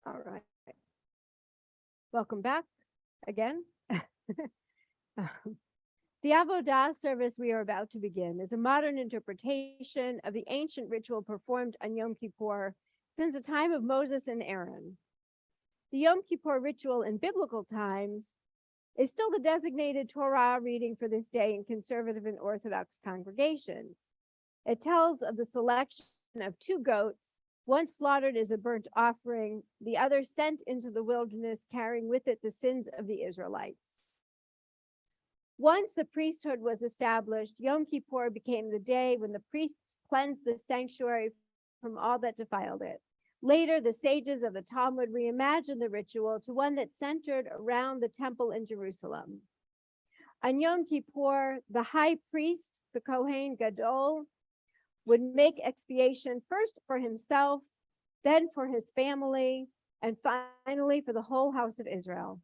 All right. Welcome back again. The Avodah service we are about to begin is a modern interpretation of the ancient ritual performed on Yom Kippur since the time of Moses and Aaron. The Yom Kippur ritual in biblical times is still the designated Torah reading for this day in conservative and Orthodox congregations. It tells of the selection of 2 goats, one slaughtered as a burnt offering, the other sent into the wilderness, carrying with it the sins of the Israelites. Once the priesthood was established, Yom Kippur became the day when the priests cleansed the sanctuary from all that defiled it. Later, the sages of the Talmud reimagined the ritual to one that centered around the temple in Jerusalem. On Yom Kippur, the high priest, the Kohen Gadol, would make expiation first for himself, then for his family, and finally for the whole house of Israel.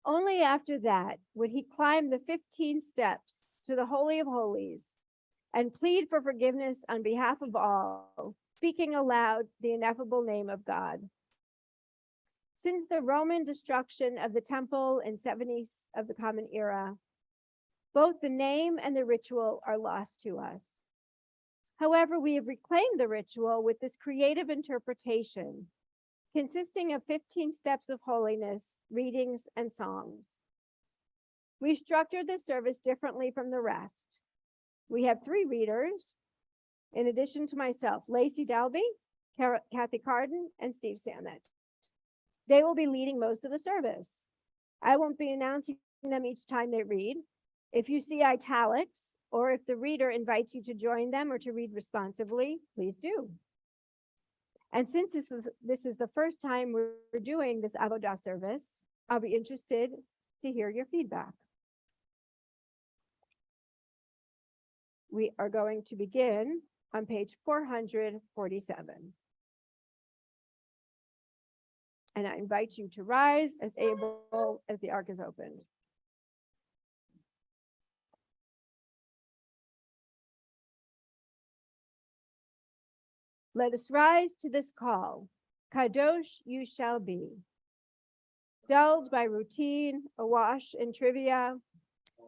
Only after that would he climb the 15 steps to the Holy of Holies and plead for forgiveness on behalf of all, speaking aloud the ineffable name of God. Since the Roman destruction of the temple in 70 of the Common Era, both the name and the ritual are lost to us. However, we have reclaimed the ritual with this creative interpretation, consisting of 15 steps of holiness, readings, and songs. We've structured the service differently from the rest. We have 3 readers, in addition to myself, Lacey Dalby, Kathy Carden, and Steve Samet. They will be leading most of the service. I won't be announcing them each time they read. If you see italics, or if the reader invites you to join them or to read responsively, please do. And since this is the first time we're doing this Avodah service, I'll be interested to hear your feedback. We are going to begin on page 447. And I invite you to rise as able as the ark is opened. Let us rise to this call. Kadosh you shall be. Dulled by routine, awash in trivia,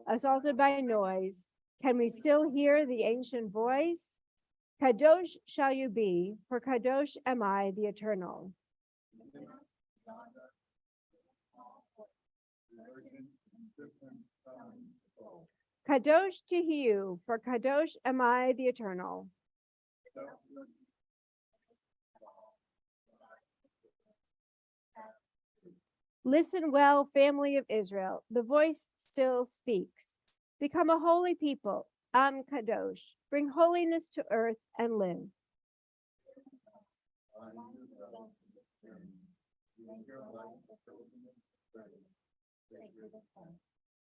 assaulted by noise, can we still hear the ancient voice? Kadosh shall you be, for Kadosh am I, the eternal. Kadosh Tihiyu, for Kadosh am I, the eternal. Listen well, family of Israel. The voice still speaks. Become a holy people. Am Kadosh. Bring holiness to earth and live.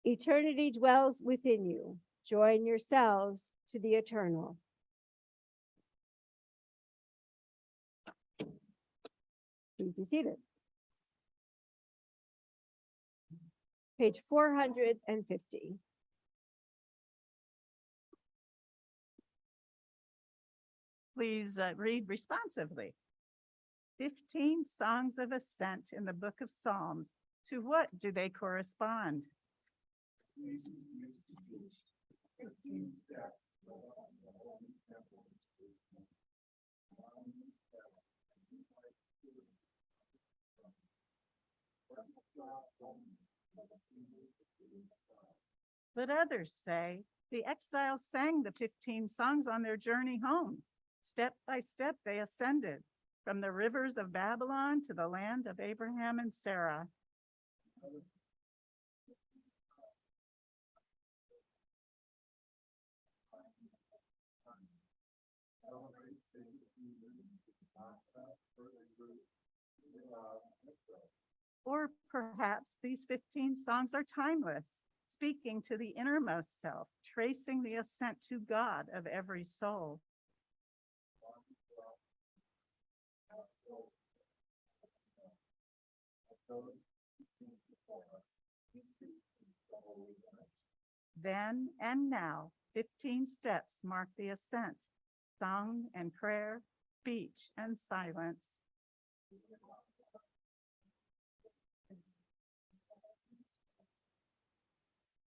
Eternity dwells within you. Join yourselves to the eternal. Please be seated. Page 450. Please read responsively. 15 songs of ascent in the book of Psalms. To what do they correspond? Jesus used to teach 15 steps. But others say the exiles sang the 15 songs on their journey home. Step by step they ascended from the rivers of Babylon to the land of Abraham and Sarah. Or perhaps these 15 songs are timeless, speaking to the innermost self, tracing the ascent to God of every soul. Then and now, 15 steps mark the ascent, song and prayer, speech and silence.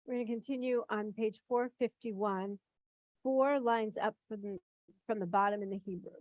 We're going to continue on page 451, 4 lines up from the bottom in the Hebrew.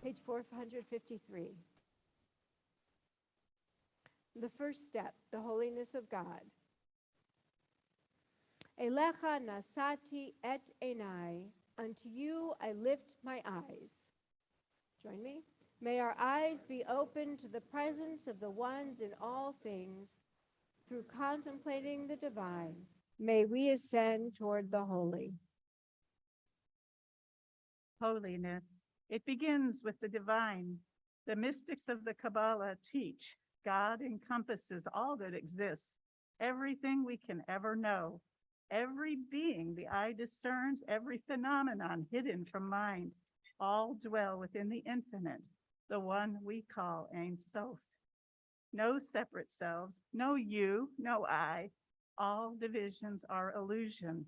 Page 453. The first step, the holiness of God. Elecha nasati et enai, unto you I lift my eyes. Join me. May our eyes be open to the presence of the ones in all things. Through contemplating the divine, may we ascend toward the holy. Holiness. It begins with the divine. The mystics of the Kabbalah teach God encompasses all that exists, everything we can ever know, every being the eye discerns, every phenomenon hidden from mind, all dwell within the infinite, the one we call Ein Sof. No separate selves, no you, no I. All divisions are illusion,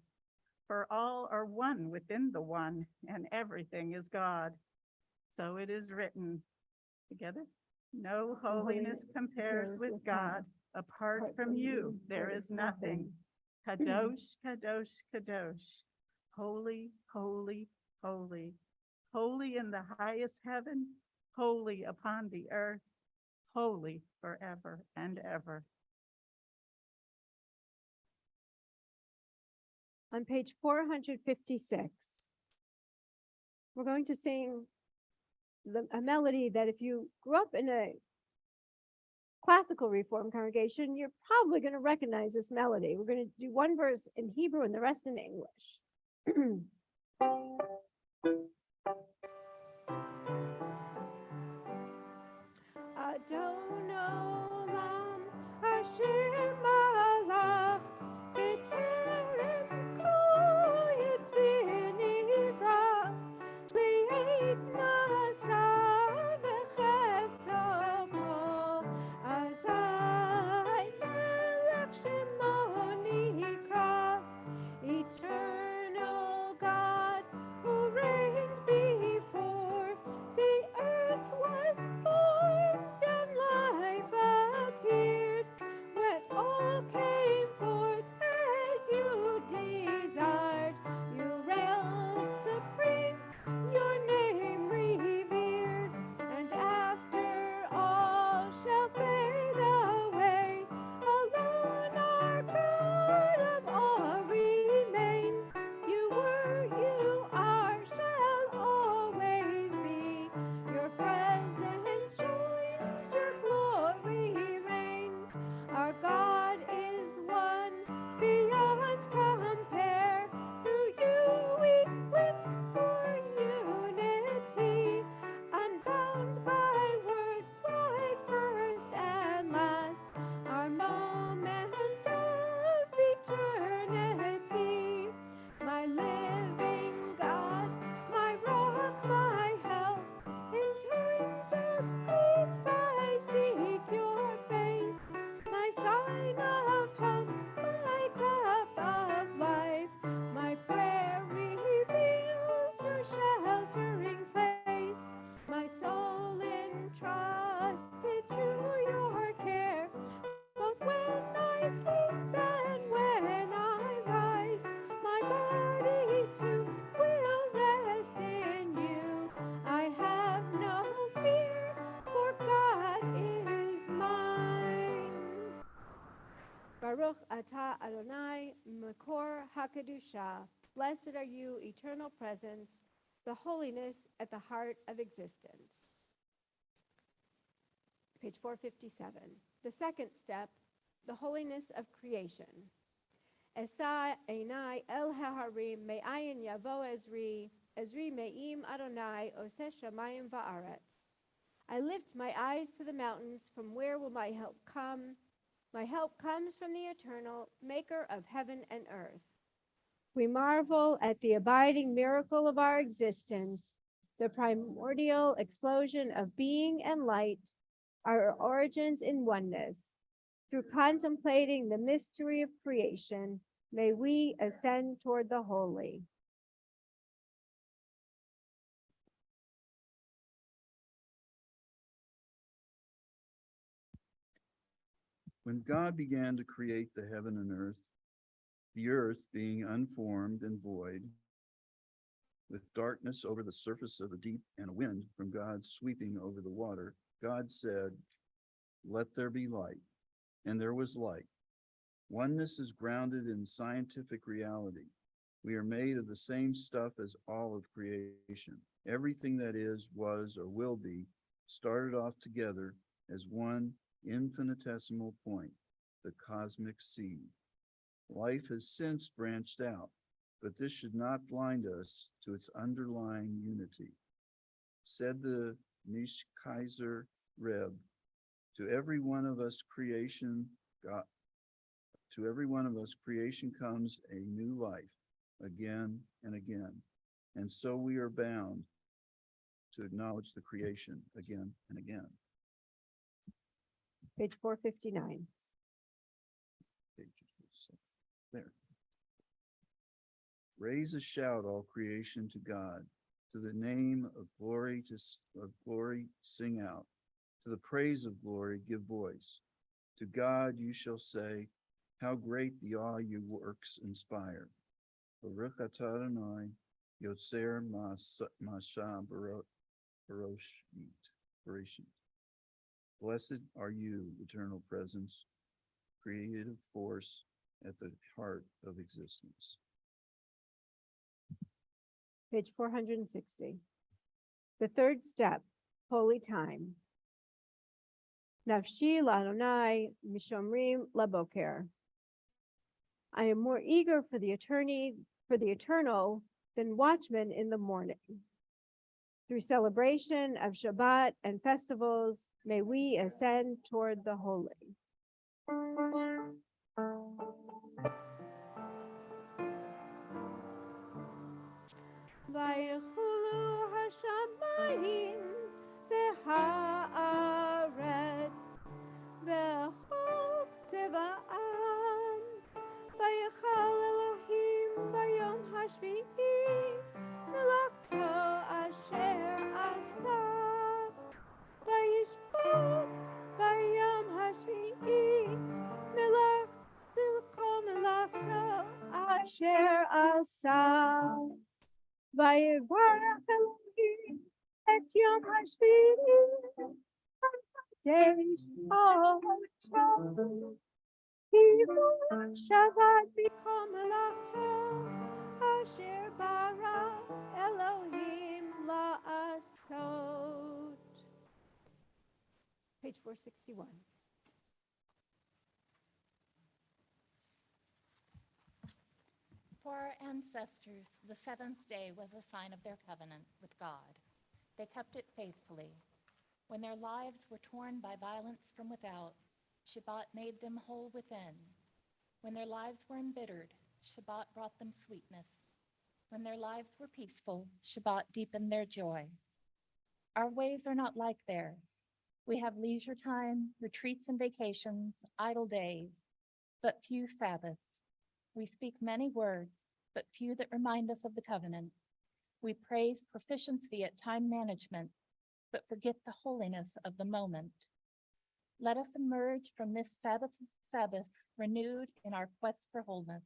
for all are one within the one, and everything is God. So it is written, together, no holiness compares with God. Apart from you, there is nothing. Kadosh, kadosh, kadosh. Holy, holy, holy. Holy in the highest heaven, holy upon the earth, holy forever and ever. On page 456, we're going to sing a melody that if you grew up in a classical Reform congregation, you're probably going to recognize this melody. We're going to do one verse in Hebrew and the rest in English. Adonolam Hashem Malach B'terem Kol Yitzir Nivra Li'et Masa V'chefto Kol Azai Melech Shemo Nikra Eternal God who reigns before the earth was formed and light Baruch atah Adonai Makor HaKadusha. Blessed are you, eternal presence, the holiness at the heart of existence. Page 457. The second step, the holiness of creation. Esa einai el haharim me'ayin yavo Ezri me'im Adonai oseh shamayim va'aretz. I lift my eyes to the mountains. From where will my help come? My help comes from the eternal maker of heaven and earth. We marvel at the abiding miracle of our existence, the primordial explosion of being and light, our origins in oneness. Through contemplating the mystery of creation, may we ascend toward the holy. When God began to create the heaven and earth, the earth being unformed and void, with darkness over the surface of the deep and a wind from God sweeping over the water, God said, "Let there be light," and there was light. Oneness is grounded in scientific reality. We are made of the same stuff as all of creation. Everything that is, was, or will be started off together as one infinitesimal point, the cosmic seed. Life has since branched out, but this should not blind us to its underlying unity. Said the Nish Kaiser Reb, to every one of us creation comes a new life again and again. And so we are bound to acknowledge the creation again and again. Page 459. There. Raise a shout, all creation, to God. To the name of glory, sing out. To the praise of glory, give voice. To God you shall say, how great the awe your works inspire. Baruch atah Adonai, Yotzer Masha Bereshit. Blessed are you, eternal presence, creative force at the heart of existence. Page 460. The third step, holy time. Nafshi la'Adonai mishomrim laboker. I am more eager for the eternal than watchmen in the morning. Through celebration of Shabbat and festivals, may we ascend toward the holy. Vayechulu hashamayim v'haaretz v'chol tzeva'an vayechal Elohim bayom hashvi'i melachto asher asa vayishpot bayom hashvi'i melachto asher asa. Vayevarach Elohim et Yom HaShvi'i Kadesh Oto Hivu Shabbat B'Kol Melachto Asher Bara Elohim La'asot. Page 461. For our ancestors, the seventh day was a sign of their covenant with God. They kept it faithfully. When their lives were torn by violence from without, Shabbat made them whole within. When their lives were embittered, Shabbat brought them sweetness. When their lives were peaceful, Shabbat deepened their joy. Our ways are not like theirs. We have leisure time, retreats and vacations, idle days, but few Sabbaths. We speak many words, but few that remind us of the covenant. We praise proficiency at time management, but forget the holiness of the moment. Let us emerge from this Sabbath renewed in our quest for wholeness,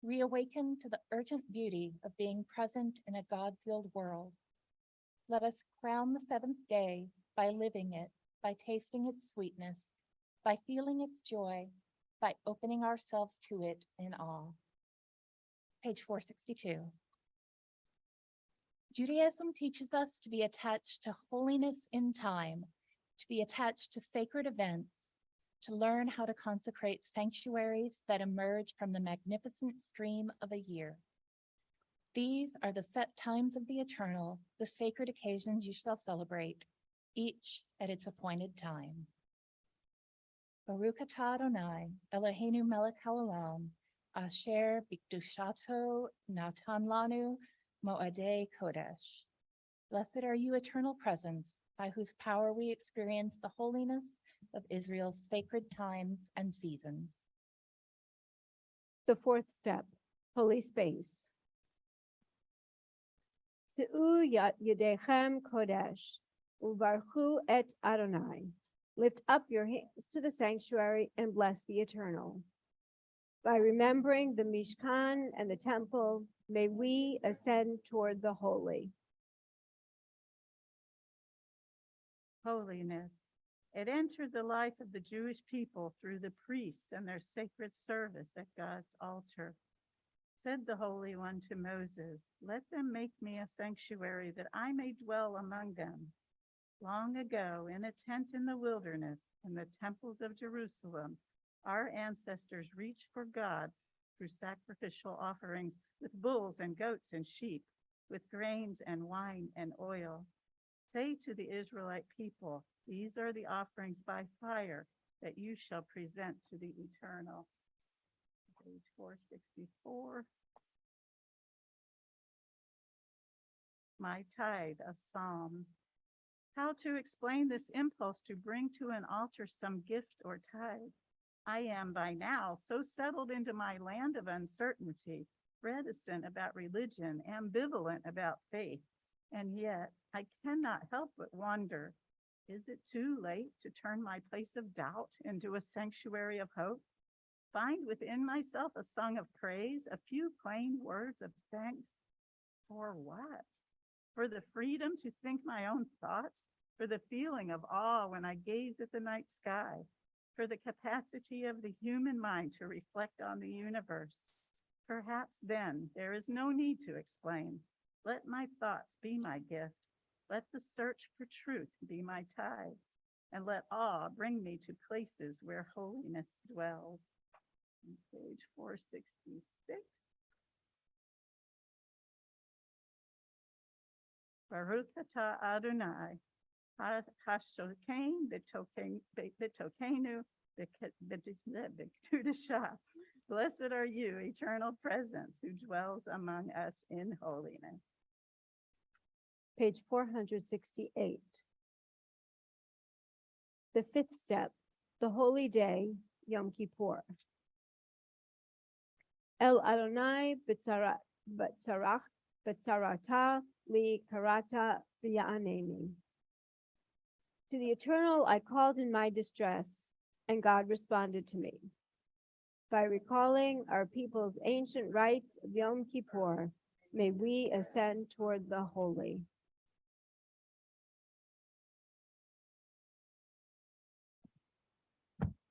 reawaken to the urgent beauty of being present in a God-filled world. Let us crown the seventh day by living it, by tasting its sweetness, by feeling its joy, by opening ourselves to it in awe. Page 462. Judaism teaches us to be attached to holiness in time, to be attached to sacred events, to learn how to consecrate sanctuaries that emerge from the magnificent stream of a year. These are the set times of the eternal, the sacred occasions you shall celebrate, each at its appointed time. Baruch atah Adonai, Eloheinu melech haolam, asher b'kedushato natan lanu mo'adei kodesh. Blessed are you, eternal presence, by whose power we experience the holiness of Israel's sacred times and seasons. The fourth step, holy space. Se'u yadechem kodesh, uvarchu et Adonai. Lift up your hands to the sanctuary and bless the eternal. By remembering the Mishkan and the temple, may we ascend toward the holy. Holiness. It entered the life of the Jewish people through the priests and their sacred service at God's altar. Said the Holy One to Moses, "Let them make me a sanctuary that I may dwell among them." Long ago, in a tent in the wilderness, in the temples of Jerusalem, our ancestors reached for God through sacrificial offerings with bulls and goats and sheep, with grains and wine and oil. Say to the Israelite people, "These are the offerings by fire that you shall present to the eternal." Page 464. My tithe, a psalm. How to explain this impulse to bring to an altar some gift or tithe? I am by now so settled into my land of uncertainty, reticent about religion, ambivalent about faith, and yet I cannot help but wonder, is it too late to turn my place of doubt into a sanctuary of hope? Find within myself a song of praise, a few plain words of thanks. For what? For the freedom to think my own thoughts, for the feeling of awe when I gaze at the night sky, for the capacity of the human mind to reflect on the universe. Perhaps then there is no need to explain. Let my thoughts be my gift. Let the search for truth be my tithe, and let awe bring me to places where holiness dwells. On page 466. Baruch atah Adonai, hashokein betokenu b'kedusha. Blessed are you, eternal presence, who dwells among us in holiness. Page 468. The fifth step, the holy day, Yom Kippur. El Adonai b'tzarata li karata v'ya'aneni. To the eternal I called in my distress, and God responded to me. By recalling our people's ancient rites of Yom Kippur, may we ascend toward the holy.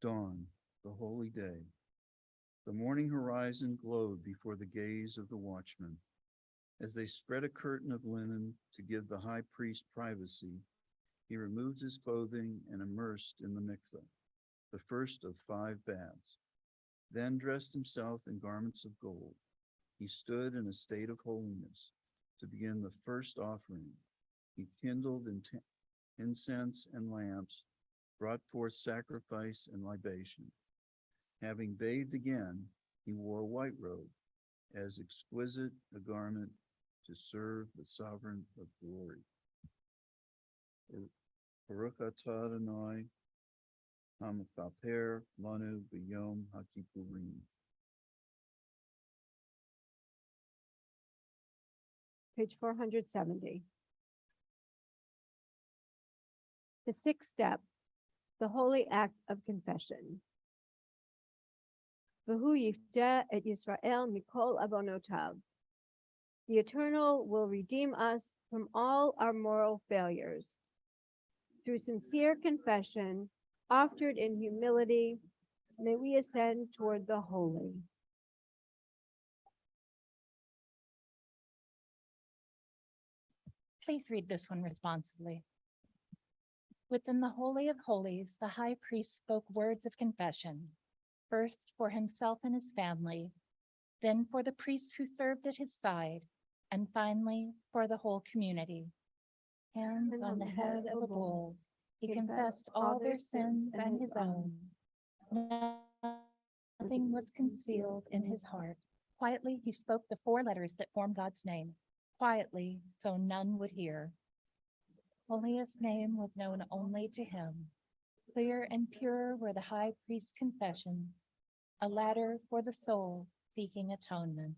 Dawn, the holy day. The morning horizon glowed before the gaze of the watchmen. As they spread a curtain of linen to give the high priest privacy, he removed his clothing and immersed in the mikveh, the first of 5 baths. Then dressed himself in garments of gold. He stood in a state of holiness to begin the first offering. He kindled incense and lamps, brought forth sacrifice and libation. Having bathed again, he wore a white robe, as exquisite a garment to serve the sovereign of glory. Baruch atah Adonai, hamachaper lanu b'yom hakippurim. Page 470. The sixth step, the holy act of confession. V'hu yifdeh et Yisrael mikol avonotav. The Eternal will redeem us from all our moral failures. Through sincere confession, offered in humility, may we ascend toward the holy. Please read this one responsibly. Within the Holy of Holies, the high priest spoke words of confession, first for himself and his family, then for the priests who served at his side, and finally for the whole community. Hands on the head of a bull, he confessed all their sins and his own. Nothing was concealed in his heart. Quietly, he spoke the 4 letters that form God's name, quietly, so none would hear. Holiest name was known only to him. Clear and pure were the high priest's confessions, a ladder for the soul seeking atonement.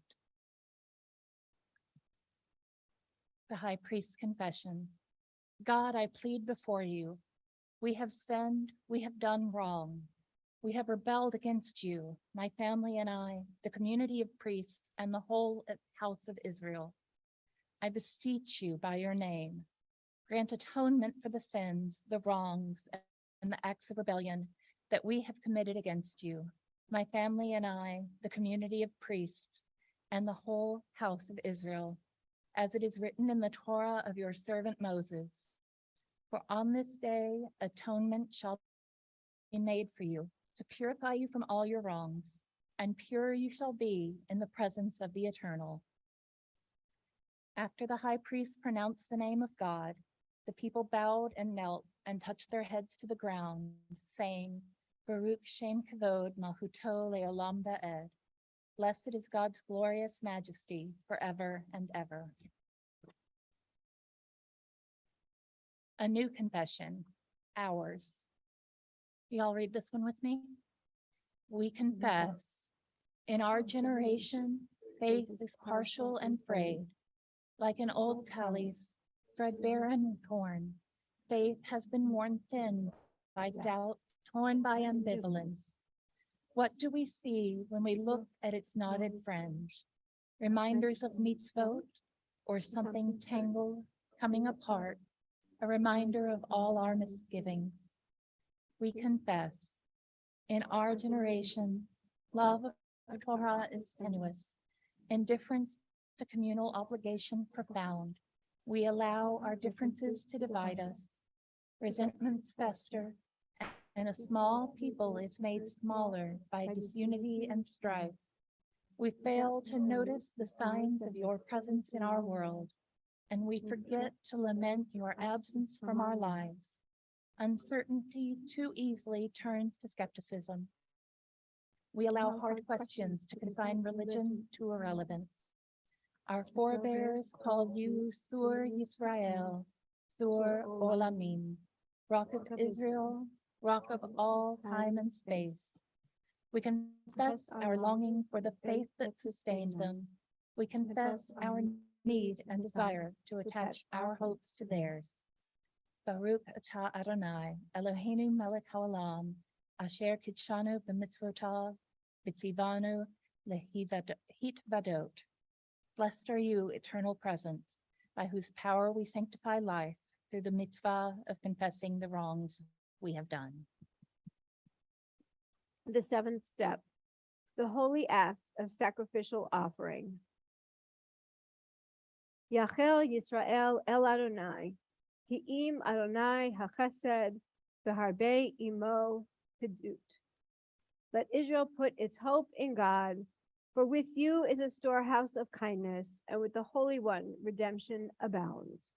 The high priest's confession. God, I plead before you. We have sinned, we have done wrong. We have rebelled against you, my family and I, the community of priests, and the whole house of Israel. I beseech you by your name, grant atonement for the sins, the wrongs, and the acts of rebellion that we have committed against you, my family and I, the community of priests, and the whole house of Israel, as it is written in the Torah of your servant Moses. For on this day atonement shall be made for you, to purify you from all your wrongs, and pure you shall be in the presence of the Eternal. After the high priest pronounced the name of God, the people bowed and knelt and touched their heads to the ground, saying, Baruch Shem Kavod Malchuto Leolam Va'ed. Blessed is God's glorious majesty forever and ever. A new confession, ours. Y'all read this one with me? We confess, in our generation, faith is partial and frayed. Like an old tallis, threadbare and torn, faith has been worn thin by doubts, torn by ambivalence. What do we see when we look at its knotted fringe? Reminders of mitzvot, or something tangled, coming apart, a reminder of all our misgivings. We confess, in our generation, love of Torah is tenuous, indifference to communal obligation profound. We allow our differences to divide us. Resentments fester, and a small people is made smaller by disunity and strife. We fail to notice the signs of your presence in our world, and we forget to lament your absence from our lives. Uncertainty too easily turns to skepticism. We allow hard questions to confine religion to irrelevance. Our forebears called you Sur Yisrael, Sur Olamim, Rock of Israel, Rock of all time and space. We confess our longing for the faith that sustained them. We confess our need and desire to attach our hopes to theirs. Baruch atah Adonai, Eloheinu melech haolam, asher kitshanu b'mitzvotav, v'tzivanu lehitvadot. Blessed are you, eternal presence, by whose power we sanctify life through the mitzvah of confessing the wrongs we have done. The 7th step, the holy act of sacrificial offering. Yachel Yisrael el Adonai, Ki'im Adonai hachesed, v'harbe imo pedut. Let Israel put its hope in God, for with you is a storehouse of kindness, and with the Holy One redemption abounds.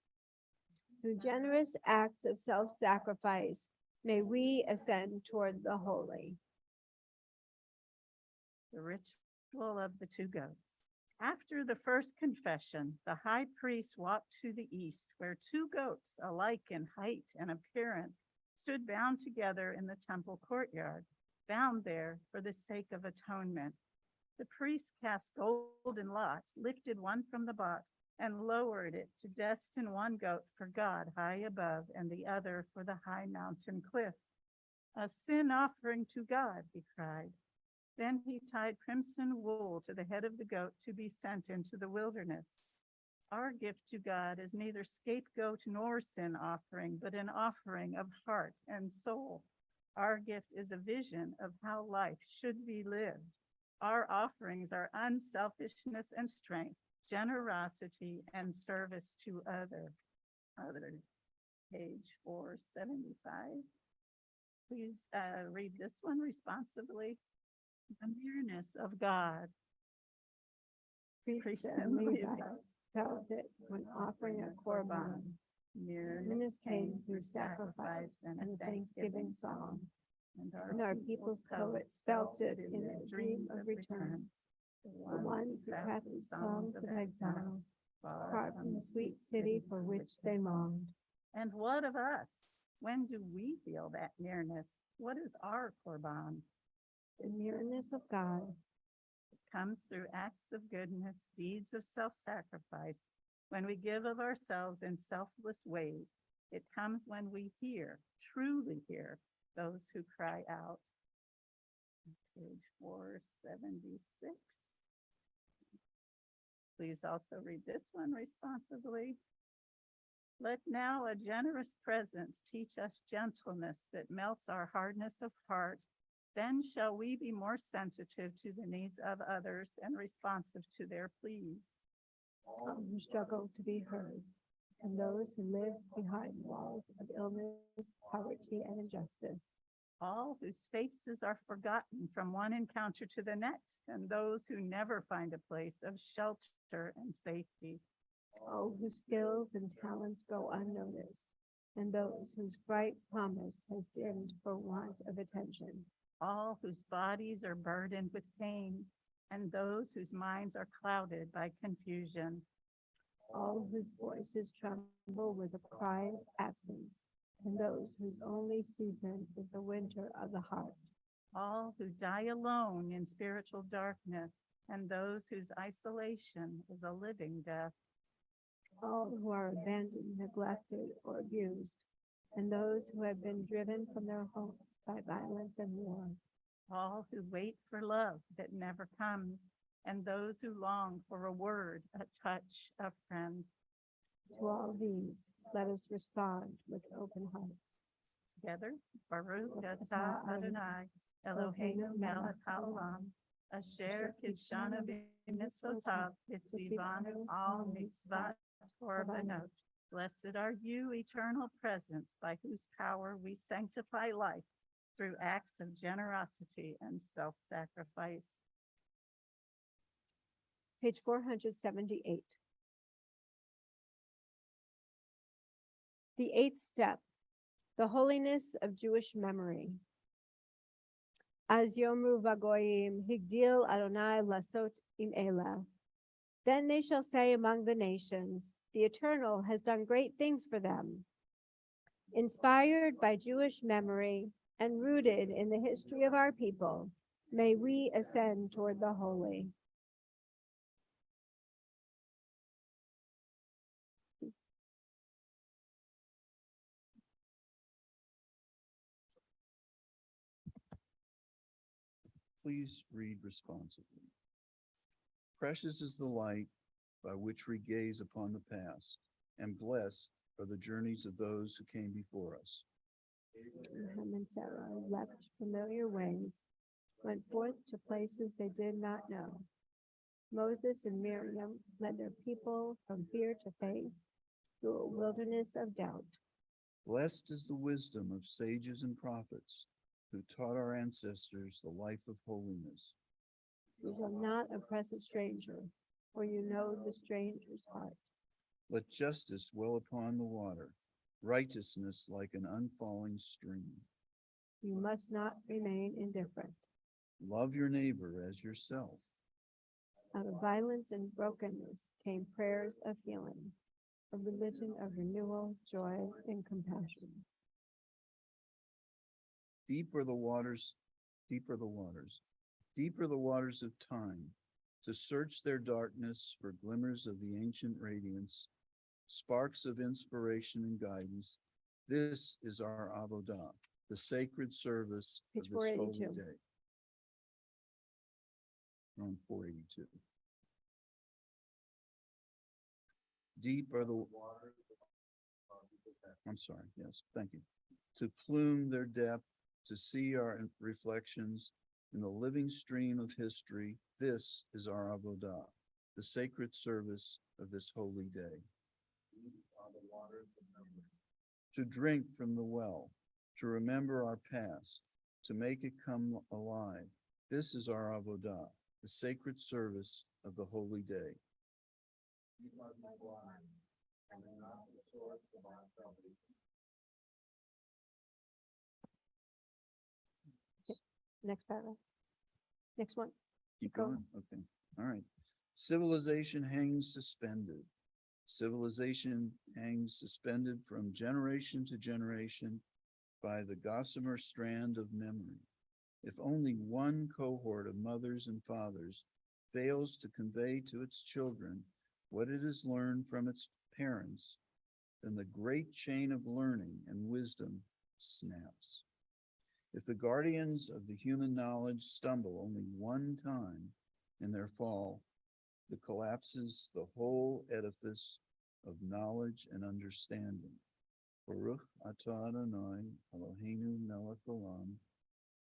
Through generous acts of self-sacrifice, may we ascend toward the holy. The ritual of the 2 goats. After the first confession, the high priest walked to the east, where 2 goats, alike in height and appearance, stood bound together in the temple courtyard, bound there for the sake of atonement. The priest cast golden lots, lifted one from the box, and lowered it to destine one goat for God high above and the other for the high mountain cliff. A sin offering to God, he cried. Then he tied crimson wool to the head of the goat to be sent into the wilderness. Our gift to God is neither scapegoat nor sin offering, but an offering of heart and soul. Our gift is a vision of how life should be lived. Our offerings are unselfishness and strength, generosity and service to others. Page 475. Please read this one responsibly. The nearness of God. Priests and Levites felt it when offering a korban. Nearness came through sacrifice and a thanksgiving song. And our people's poets felt it in their dream of return. The ones who crafted songs of exile, far from the sweet city for which they longed. And what of us? When do we feel that nearness? What is our korban? The nearness of God It comes through acts of goodness, deeds of self-sacrifice. When we give of ourselves in selfless ways, it comes when we hear, truly hear, those who cry out. Page 476. Please also read this one responsibly. Let now a generous presence teach us gentleness that melts our hardness of heart. Then shall we be more sensitive to the needs of others and responsive to their pleas. all who struggle to be heard, and those who live behind walls of illness, poverty, and injustice. All whose faces are forgotten from one encounter to the next, and those who never find a place of shelter and safety. All whose skills and talents go unnoticed, and those whose bright promise has dimmed for want of attention. All whose bodies are burdened with pain, and those whose minds are clouded by confusion. All whose voices tremble with a cry of absence, and those whose only season is the winter of the heart. All who die alone in spiritual darkness, and those whose isolation is a living death. All who are abandoned, neglected, or abused, and those who have been driven from their homes by violence and war. All who wait for love that never comes, and those who long for a word, a touch, a friend. To all these, let us respond with open hearts. Together, Baruch atah Adonai, Eloheinu melech haolam, asher kidshanu b'mitzvotav, v'tzivanu al mitzvot korbanot. Blessed are you, eternal presence, by whose power we sanctify life through acts of generosity and self-sacrifice. Page 478. The eighth step, the holiness of Jewish memory. Az yomru vagoyim higdil Adonai lasot im elah. Then they shall say among the nations, the Eternal has done great things for them. Inspired by Jewish memory and rooted in the history of our people, may we ascend toward the holy. Please read responsibly. Precious is the light by which we gaze upon the past, and blessed are the journeys of those who came before us. Abraham and Sarah left familiar ways, went forth to places they did not know. Moses and Miriam led their people from fear to faith through a wilderness of doubt. Blessed is the wisdom of sages and prophets who taught our ancestors the life of holiness. You shall not oppress a stranger, for you know the stranger's heart. Let justice well upon the water, righteousness like an unfalling stream. You must not remain indifferent. Love your neighbor as yourself. Out of violence and brokenness came prayers of healing, a religion of renewal, joy, and compassion. Deep are the waters, deep are the waters, deep are the waters of time, to search their darkness for glimmers of the ancient radiance, sparks of inspiration and guidance. This is our Avodah, the sacred service of Page this holy 482. day. We're on 482. Deep are the waters. I'm sorry, yes, thank you. To plume their depth to see our reflections in the living stream of history. This is our Avodah, the sacred service of this holy day. These are the waters of memory. To drink from the well, to remember our past, to make it come alive. This is our Avodah, the sacred service of the holy day. These are the blind, and are not the source of our salvation. Next paragraph. Next one. Keep Go. going? Okay, all right. Civilization hangs suspended. Civilization hangs suspended from generation to generation by the gossamer strand of memory. If only one cohort of mothers and fathers fails to convey to its children what it has learned from its parents, then the great chain of learning and wisdom snaps. If the guardians of the human knowledge stumble only one time in their fall, it collapses the whole edifice of knowledge and understanding. Baruch atah Adonai Eloheinu melech olam,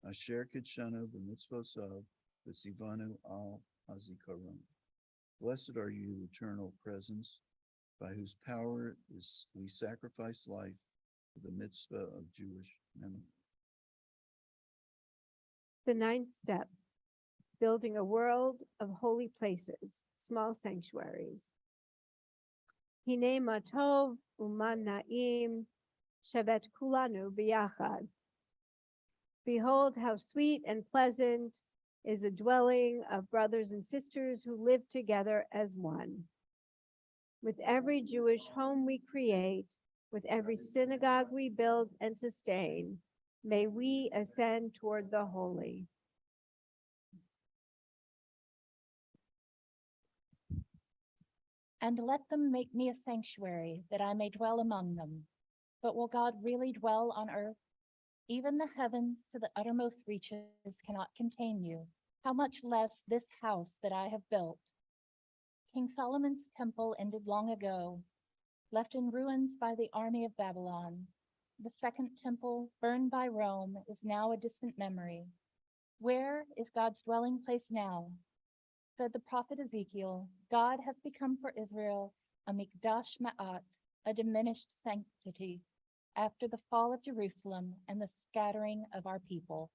asher kidshanu b'mitzvosav v'tzivanu al hazikaron. Blessed are you, eternal presence, by whose power we sacrifice life for the mitzvah of Jewish memory. The ninth step, building a world of holy places, small sanctuaries. Hine matov uman na'im shevet kulanu biyachad. Behold how sweet and pleasant is the dwelling of brothers and sisters who live together as one. With every Jewish home we create, with every synagogue we build and sustain, may we ascend toward the holy. And let them make me a sanctuary, that I may dwell among them. But will God really dwell on earth? Even the heavens to the uttermost reaches cannot contain you. How much less this house that I have built? King Solomon's temple ended long ago, left in ruins by the army of Babylon. The second temple, burned by Rome, is now a distant memory. Where is God's dwelling place now? Said the prophet Ezekiel, God has become for Israel a mikdash ma'at, a diminished sanctity, after the fall of Jerusalem and the scattering of our people.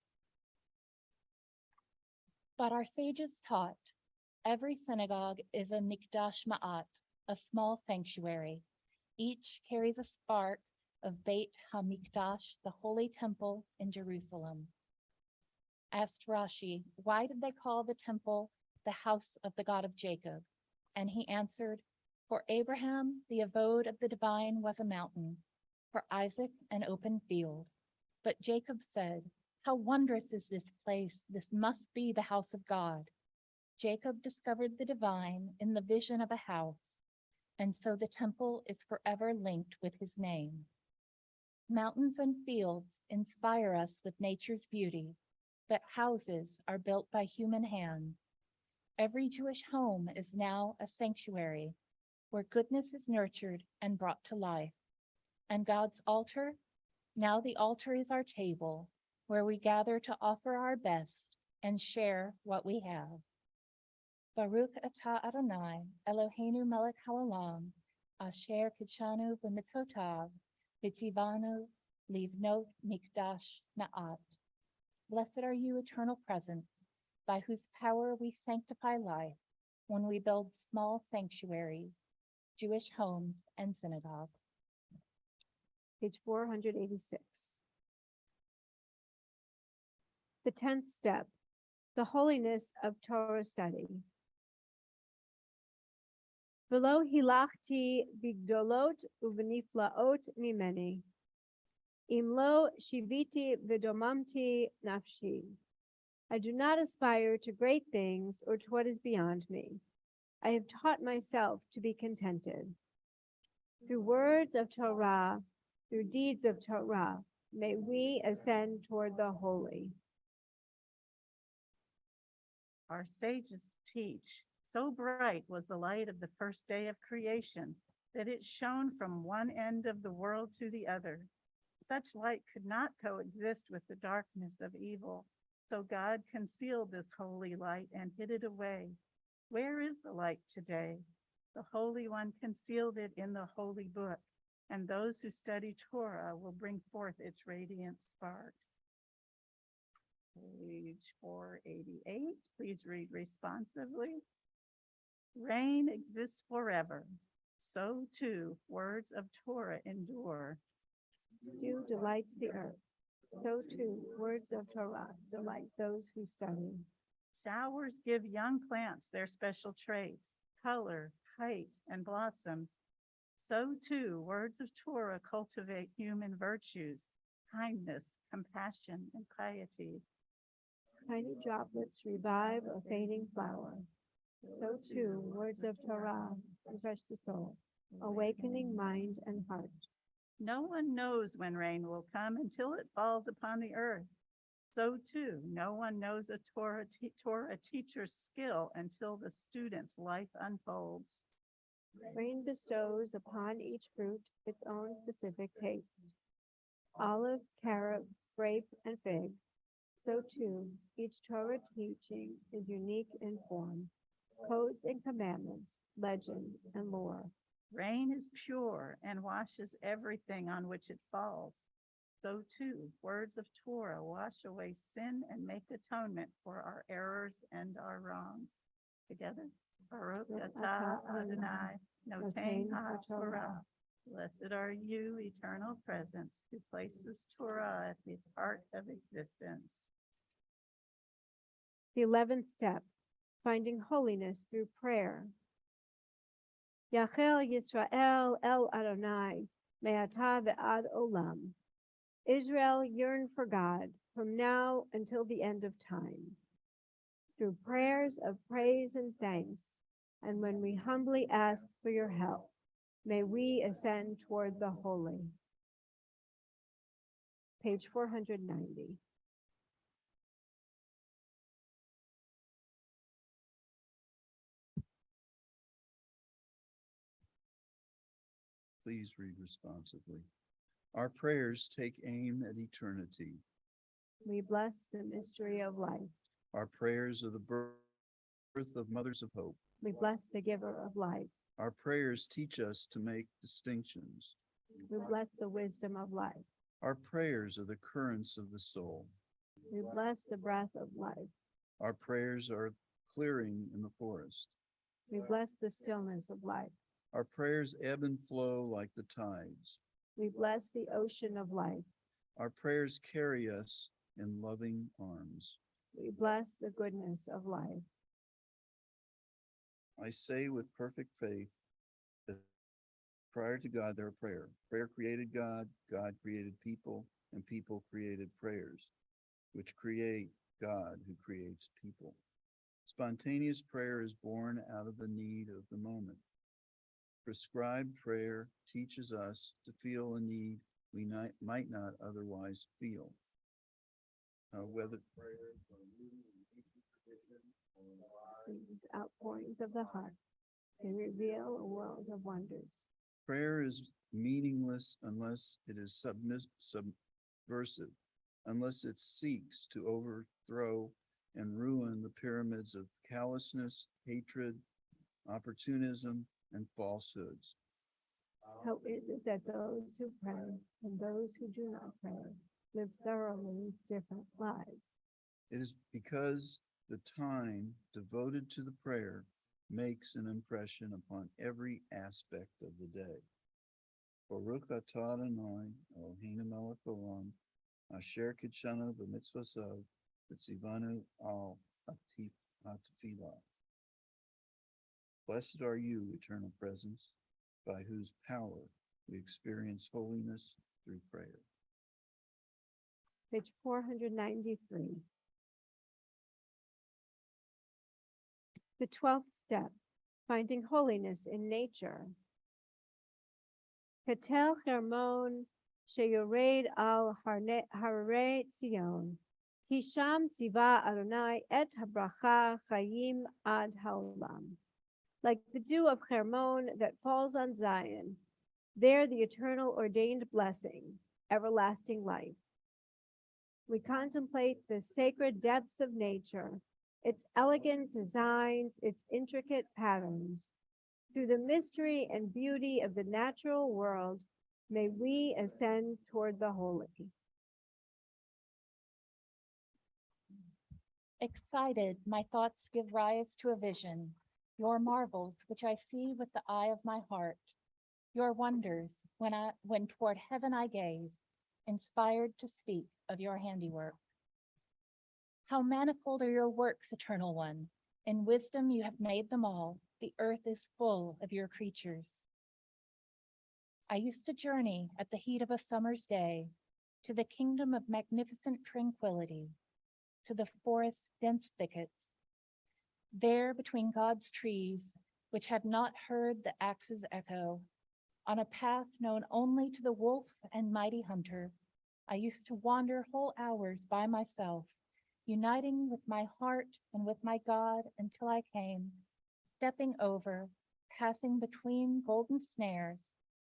But our sages taught, every synagogue is a mikdash ma'at, a small sanctuary. Each carries a spark of Beit HaMikdash, the holy temple in Jerusalem. Asked Rashi, why did they call the temple the house of the God of Jacob? And he answered, for Abraham, the abode of the divine was a mountain, for Isaac, an open field. But Jacob said, how wondrous is this place, this must be the house of God. Jacob discovered the divine in the vision of a house, and so the temple is forever linked with his name. Mountains and fields inspire us with nature's beauty, but houses are built by human hands. Every Jewish home is now a sanctuary where goodness is nurtured and brought to life. And God's altar? Now the altar is our table where we gather to offer our best and share what we have. Baruch atah Adonai Eloheinu melech haolam, asher kidshanu b'mitzvotav, v'tzivanu livnot mikdash ma'at. Blessed are you, eternal presence, by whose power we sanctify life when we build small sanctuaries, Jewish homes and synagogues. Page 486. The 10th step, the holiness of Torah study. V'lo hilachti bigdolot uveniflaot mimeni, im lo shiviti v'domamti nafshi. I do not aspire to great things or to what is beyond me. I have taught myself to be contented. Through words of Torah, through deeds of Torah, may we ascend toward the holy. Our sages teach, so bright was the light of the first day of creation that it shone from one end of the world to the other. Such light could not coexist with the darkness of evil. So God concealed this holy light and hid it away. Where is the light today? The Holy One concealed it in the holy book, and those who study Torah will bring forth its radiant sparks. Page 488, please read responsively. Rain exists forever. So too, words of Torah endure. Dew delights the earth. So too, words of Torah delight those who study. Showers give young plants their special traits, color, height, and blossoms. So too, words of Torah cultivate human virtues, kindness, compassion, and piety. Tiny droplets revive a fading flower. So too, words of Torah refresh the soul, awakening mind and heart. No one knows when rain will come until it falls upon the earth. So too, no one knows a Torah teacher's skill until the student's life unfolds. Rain bestows upon each fruit its own specific taste. Olive, carob, grape, and fig. So too, each Torah teaching is unique in form, codes and commandments, legend and lore. Rain is pure and washes everything on which it falls. So too, words of Torah wash away sin and make atonement for our errors and our wrongs. Together, Baruch atah Adonai, noten ha-Torah. Blessed are you, eternal presence, who places Torah at the heart of existence. The 11th step, finding holiness through prayer. Yachel Yisrael el Adonai, me'ata ve'ad olam. Israel yearn for God from now until the end of time. Through prayers of praise and thanks, and when we humbly ask for your help, may we ascend toward the holy. Page 490. Please read responsively. Our prayers take aim at eternity. We bless the mystery of life. Our prayers are the birth of mothers of hope. We bless the giver of life. Our prayers teach us to make distinctions. We bless the wisdom of life. Our prayers are the currents of the soul. We bless the breath of life. Our prayers are clearing in the forest. We bless the stillness of life. Our prayers ebb and flow like the tides. We bless the ocean of life. Our prayers carry us in loving arms. We bless the goodness of life. I say with perfect faith that prior to God, there are prayer. Prayer created God, God created people, and people created prayers, which create God who creates people. Spontaneous prayer is born out of the need of the moment. Prescribed prayer teaches us to feel a need we might not otherwise feel. Whether prayers are new in ancient tradition or alive, These outpourings of the heart can reveal a world of wonders. prayer is meaningless unless it is subversive, unless it seeks to overthrow and ruin the pyramids of callousness, hatred, opportunism, and falsehoods. How is it that those who pray and those who do not pray live thoroughly different lives? It is because the time devoted to the prayer makes an impression upon every aspect of the day. Baruch atah Adonai Eloheinu melech haolam, asher kitshanu b'mitzvosav, v'tzivanu al ha'tefillah. Blessed are you, eternal presence, by whose power we experience holiness through prayer. Page 493. The 12th step, finding holiness in nature. Ketel Hermon sheyored al harei Tzion, ki sham tziva Adonai et habracha chayim ad haolam. Like the dew of Hermon that falls on Zion, there the eternal ordained blessing, everlasting life. We contemplate the sacred depths of nature, its elegant designs, its intricate patterns. Through the mystery and beauty of the natural world, may we ascend toward the holy. Excited, my thoughts give rise to a vision, your marvels which I see with the eye of my heart, your wonders when toward heaven I gaze, inspired to speak of your handiwork. How manifold are your works, Eternal One. In wisdom you have made them all. The earth is full of your creatures. I used to journey at the heat of a summer's day to the kingdom of magnificent tranquility, to the forest's dense thickets. There, between God's trees, which had not heard the axe's echo, on a path known only to the wolf and mighty hunter, I used to wander whole hours by myself, uniting with my heart and with my God until I came, stepping over, passing between golden snares,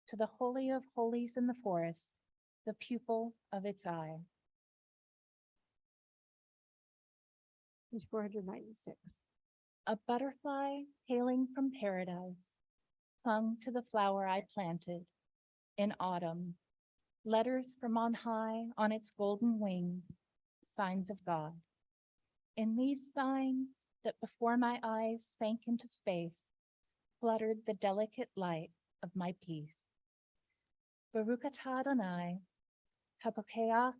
to the Holy of Holies in the forest, the pupil of its eye. Page 496. A butterfly hailing from paradise clung to the flower I planted in autumn, letters from on high on its golden wing, signs of God. In these signs that before my eyes sank into space, fluttered the delicate light of my peace. Baruch atah Adonai, hapokeach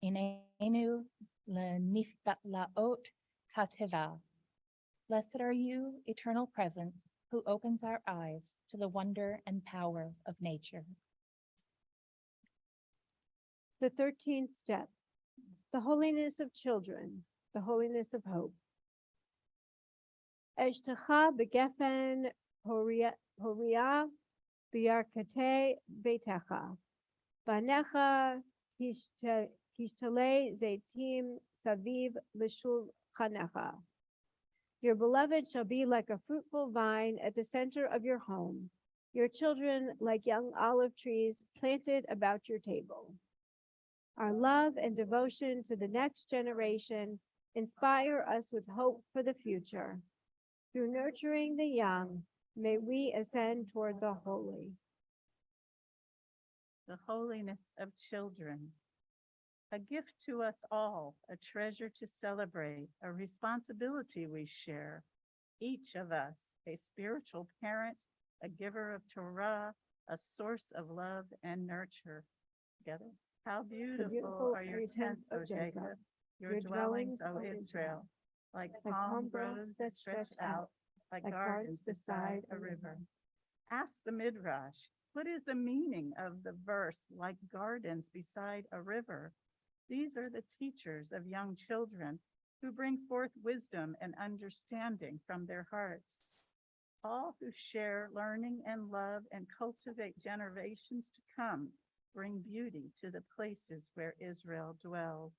inenu leniflaot hateva. Blessed are you, eternal presence, who opens our eyes to the wonder and power of nature. The 13th step, the holiness of children, the holiness of hope. Eshtacha begefen poria biarkate betecha. Banecha kishtale zeitim saviv l'shulchanecha. Your beloved shall be like a fruitful vine at the center of your home, your children like young olive trees planted about your table. Our love and devotion to the next generation inspire us with hope for the future. Through nurturing the young, may we ascend toward the holy. The holiness of children, a gift to us all, a treasure to celebrate, a responsibility we share. Each of us, a spiritual parent, a giver of Torah, a source of love and nurture. Together. How beautiful are your tents, O Jacob, your dwellings, O Israel, like palm groves that stretch out, like gardens beside a river. Ask the Midrash, what is the meaning of the verse, like gardens beside a river? These are the teachers of young children who bring forth wisdom and understanding from their hearts. All who share learning and love and cultivate generations to come bring beauty to the places where Israel dwells.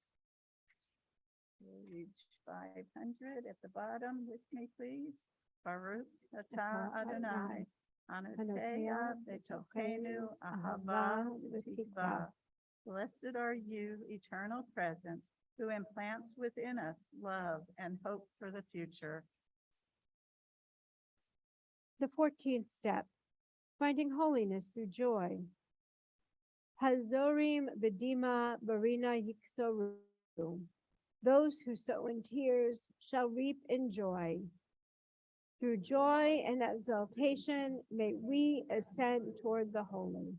We'll reach 500 at the bottom with me, please. Baruch atah Adonai, Anotea betochenu ahava v'tikva. Blessed are you, eternal presence, who implants within us love and hope for the future. The 14th step, finding holiness through joy. Hazorim bedima barina yiksoru. Those who sow in tears shall reap in joy. Through joy and exaltation, may we ascend toward the holy.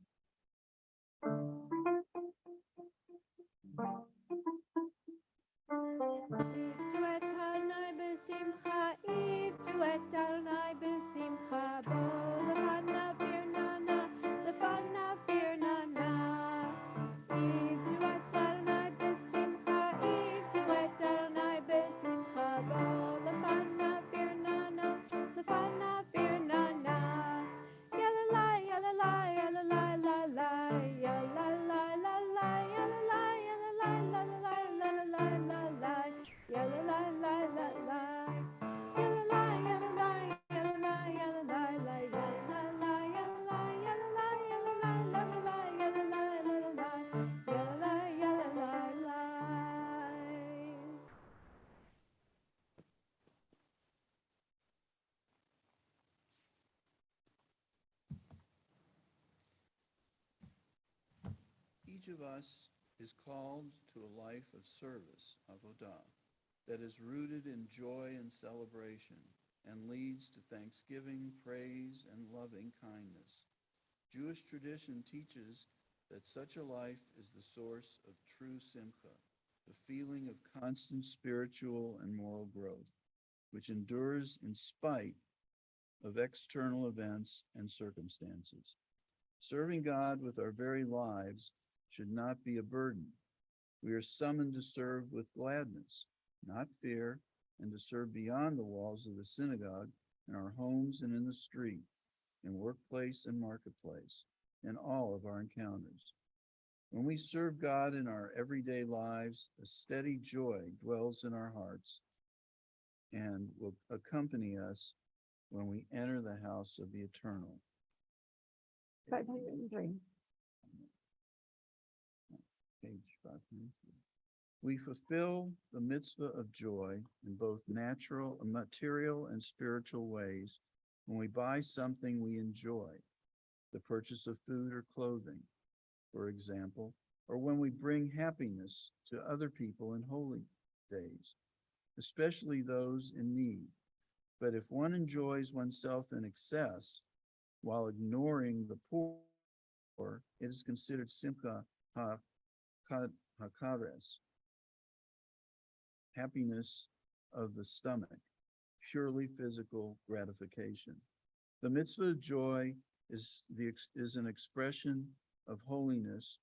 Each of us is called to a life of service, Avodah, that is rooted in joy and celebration and leads to thanksgiving, praise, and loving kindness. Jewish tradition teaches that such a life is the source of true simcha, the feeling of constant spiritual and moral growth, which endures in spite of external events and circumstances. Serving God with our very lives should not be a burden. We are summoned to serve with gladness, not fear, and to serve beyond the walls of the synagogue, in our homes and in the street, in workplace and marketplace, in all of our encounters. When we serve God in our everyday lives, a steady joy dwells in our hearts and will accompany us when we enter the house of the eternal. 503. Page 503. We fulfill the mitzvah of joy in both material and spiritual ways when we buy something we enjoy, the purchase of food or clothing, for example, or when we bring happiness to other people in holy days, especially those in need. But if one enjoys oneself in excess while ignoring the poor, it is considered simcha hakares, happiness of the stomach, purely physical gratification. The mitzvah of joy is an expression of holiness,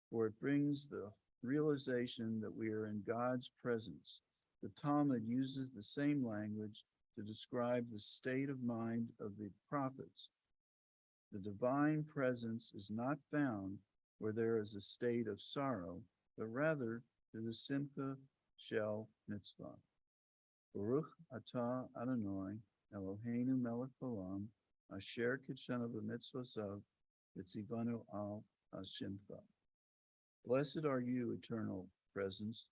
for it brings the realization that we are in God's presence. The Talmud uses the same language to describe the state of mind of the prophets. The divine presence is not found where there is a state of sorrow, but rather through the simcha shel mitzvah. Baruch atah Adonai Eloheinu melech haolam asher kitshanu b'mitzvosav v'tzivanu al hashimcha. Blessed are you, eternal presence,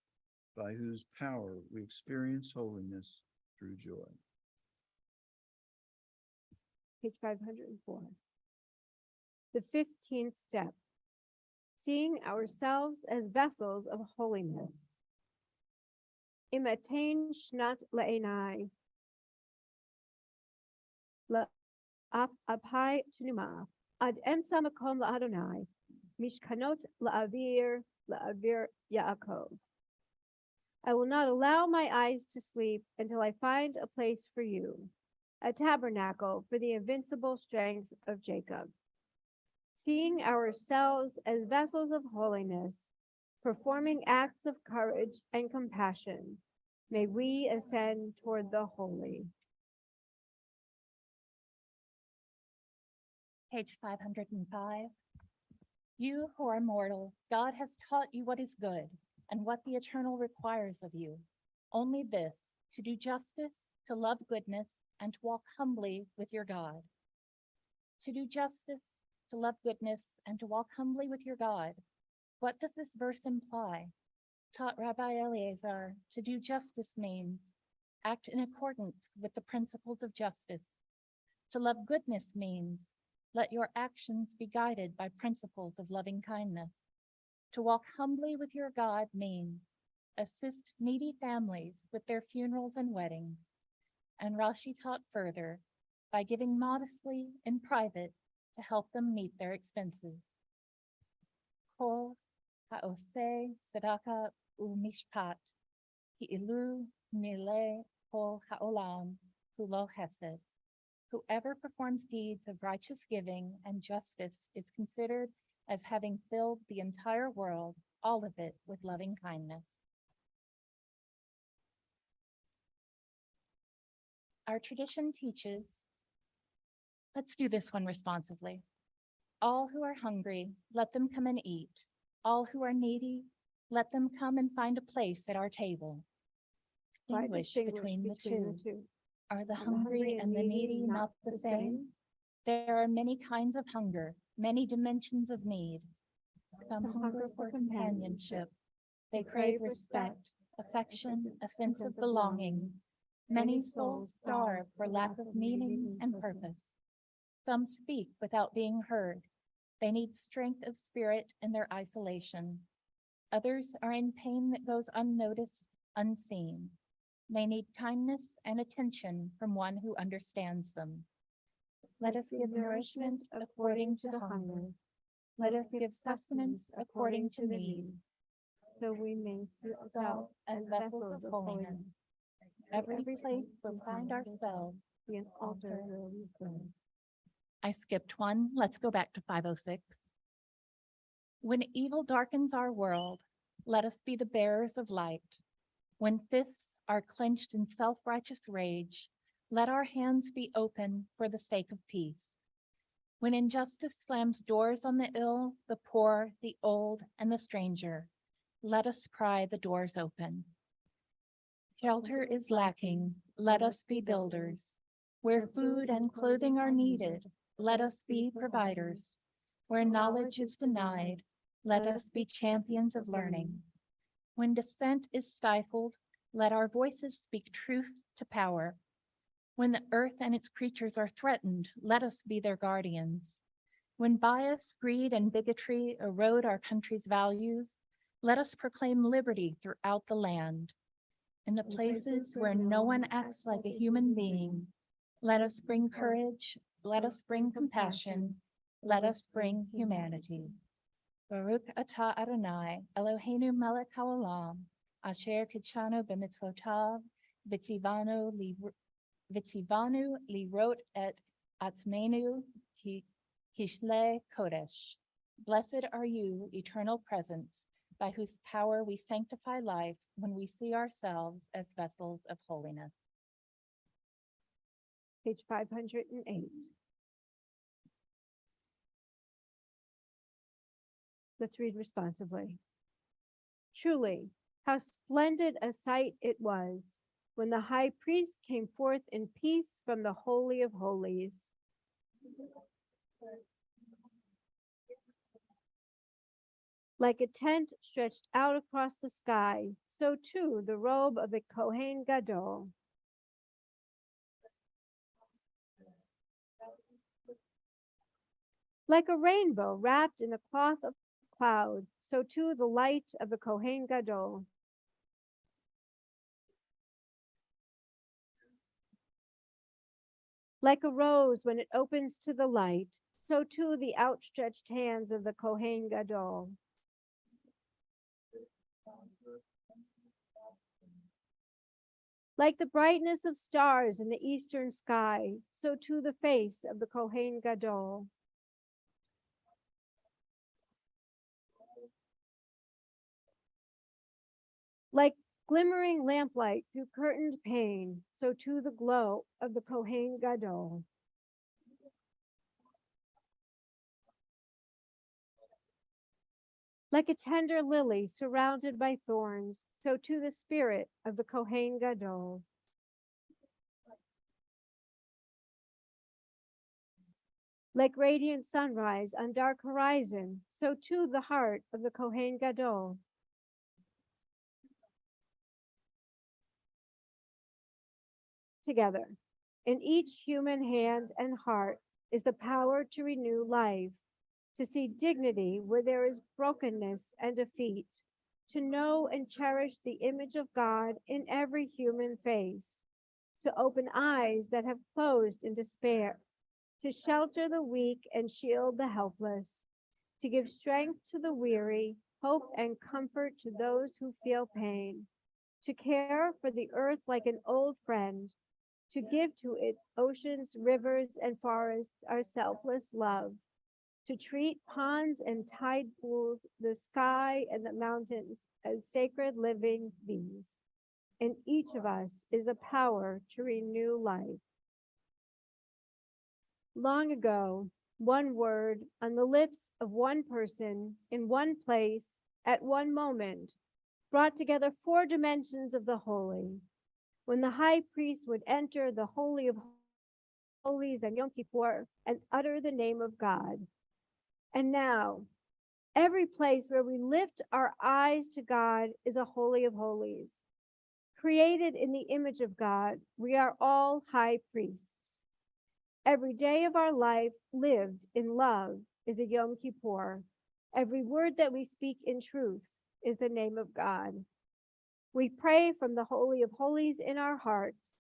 by whose power we experience holiness through joy. Page 504. The 15th step, seeing ourselves as vessels of holiness. Imatain shnat le'enai, la'af apai tunuma, ad emsa makom la'adonai, mishkanot la'avir Yaakov. I will not allow my eyes to sleep until I find a place for you, a tabernacle for the invincible strength of Jacob. Seeing ourselves as vessels of holiness, performing acts of courage and compassion, may we ascend toward the holy. Page 505. You who are mortal, God has taught you what is good and what the eternal requires of you. Only this, to do justice, to love goodness, and to walk humbly with your God. To do justice, to love goodness, and to walk humbly with your God. What does this verse imply? Taught Rabbi Eliezer, to do justice means act in accordance with the principles of justice. To love goodness means let your actions be guided by principles of loving kindness. To walk humbly with your God means assist needy families with their funerals and weddings. And Rashi taught further by giving modestly in private to help them meet their expenses. Kol ha'oseh tzedakah u'mishpat ki'ilu mileh kol ha'olam kulo hesed. Whoever performs deeds of righteous giving and justice is considered as having filled the entire world, all of it with loving kindness. Our tradition teaches, let's do this one responsively. All who are hungry, let them come and eat. All who are needy, let them come and find a place at our table. Why Distinguish distinguish between the two. Are the Are hungry and the needy not the same? There are many kinds of hunger, many dimensions of need. Some hunger for companionship. They crave respect, affection, a sense of belonging. Many souls starve for lack of meaning and purpose. Some speak without being heard. They need strength of spirit in their isolation. Others are in pain that goes unnoticed, unseen. They need kindness and attention from one who understands them. Let us give nourishment according to the hunger. Let us give sustenance according to need, so we may see ourselves as vessels of holiness. Every place we'll find ourselves. be an altar where we serve. I skipped one. Let's go back to 506. When evil darkens our world, let us be the bearers of light. When fists are clenched in self-righteous rage, let our hands be open for the sake of peace. When injustice slams doors on the ill, the poor, the old, and the stranger, let us pry the doors open. Shelter is lacking, let us be builders. Where food and clothing are needed, let us be providers. Where knowledge is denied, let us be champions of learning. When dissent is stifled, let our voices speak truth to power. When the earth and its creatures are threatened, let us be their guardians. When bias, greed, and bigotry erode our country's values, let us proclaim liberty throughout the land. In the places where no one acts like a human being, let us bring courage, let us bring compassion, let us bring humanity. Baruch atah Adonai, Eloheinu melech haolam, asher kitshanu b'mitzvotav, v'tzivanu lirot et atzmenu kishle kodesh. Blessed are you, eternal presence, by whose power we sanctify life when we see ourselves as vessels of holiness. Page 508. Let's read responsively. Truly, how splendid a sight it was when the high priest came forth in peace from the Holy of Holies. Like a tent stretched out across the sky, so too the robe of the Kohen Gadol. Like a rainbow wrapped in a cloth of cloud, so too the light of the Kohen Gadol. Like a rose when it opens to the light, so too the outstretched hands of the Kohen Gadol. Like the brightness of stars in the eastern sky, so too the face of the Kohen Gadol. Like glimmering lamplight through curtained pane, so too the glow of the Kohen Gadol. Like a tender lily surrounded by thorns, so too the spirit of the Kohen Gadol. Like radiant sunrise on dark horizon, so too the heart of the Kohen Gadol. Together, in each human hand and heart is the power to renew life, to see dignity where there is brokenness and defeat, to know and cherish the image of God in every human face, to open eyes that have closed in despair, to shelter the weak and shield the helpless, to give strength to the weary, hope and comfort to those who feel pain, to care for the earth like an old friend, to give to its oceans, rivers, and forests our selfless love, to treat ponds and tide pools, the sky and the mountains as sacred living beings. And each of us is the power to renew life. Long ago, one word on the lips of one person in one place at one moment brought together 4 dimensions of the holy. When the high priest would enter the Holy of Holies on Yom Kippur and utter the name of God. And now, every place where we lift our eyes to God is a Holy of Holies. Created in the image of God, we are all high priests. Every day of our life lived in love is a Yom Kippur. Every word that we speak in truth is the name of God. We pray from the Holy of Holies in our hearts,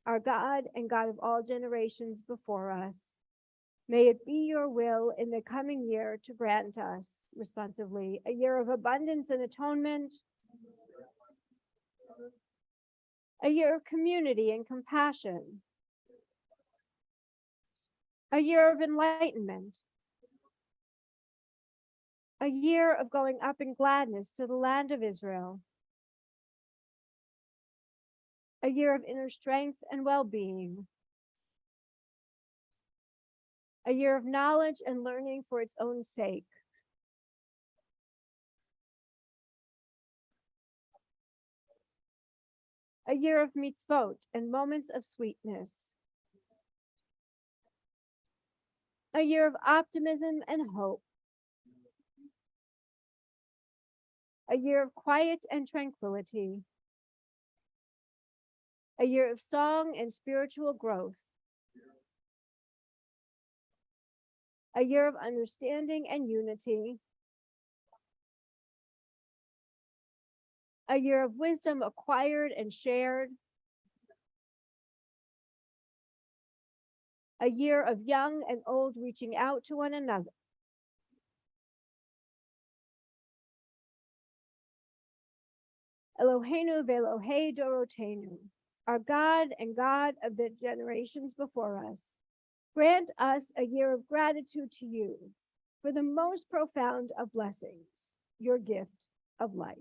our God and God of all generations before us. May it be your will in the coming year to grant us, responsively, a year of abundance and atonement, a year of community and compassion, a year of enlightenment, a year of going up in gladness to the land of Israel, a year of inner strength and well-being, a year of knowledge and learning for its own sake, a year of mitzvot and moments of sweetness, a year of optimism and hope, a year of quiet and tranquility, a year of song and spiritual growth, a year of understanding and unity, a year of wisdom acquired and shared, a year of young and old reaching out to one another, Eloheinu ve'Elohei Dorotenu, our God and God of the generations before us, grant us a year of gratitude to you for the most profound of blessings, your gift of life.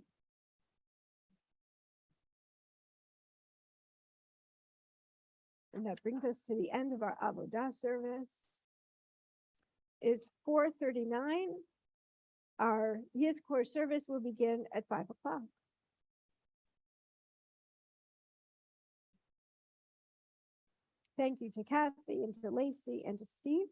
And that brings us to the end of our Avodah service. It's 4:39. Our Yizkor service will begin at 5 o'clock. Thank you to Kathy and to Lacey and to Steve.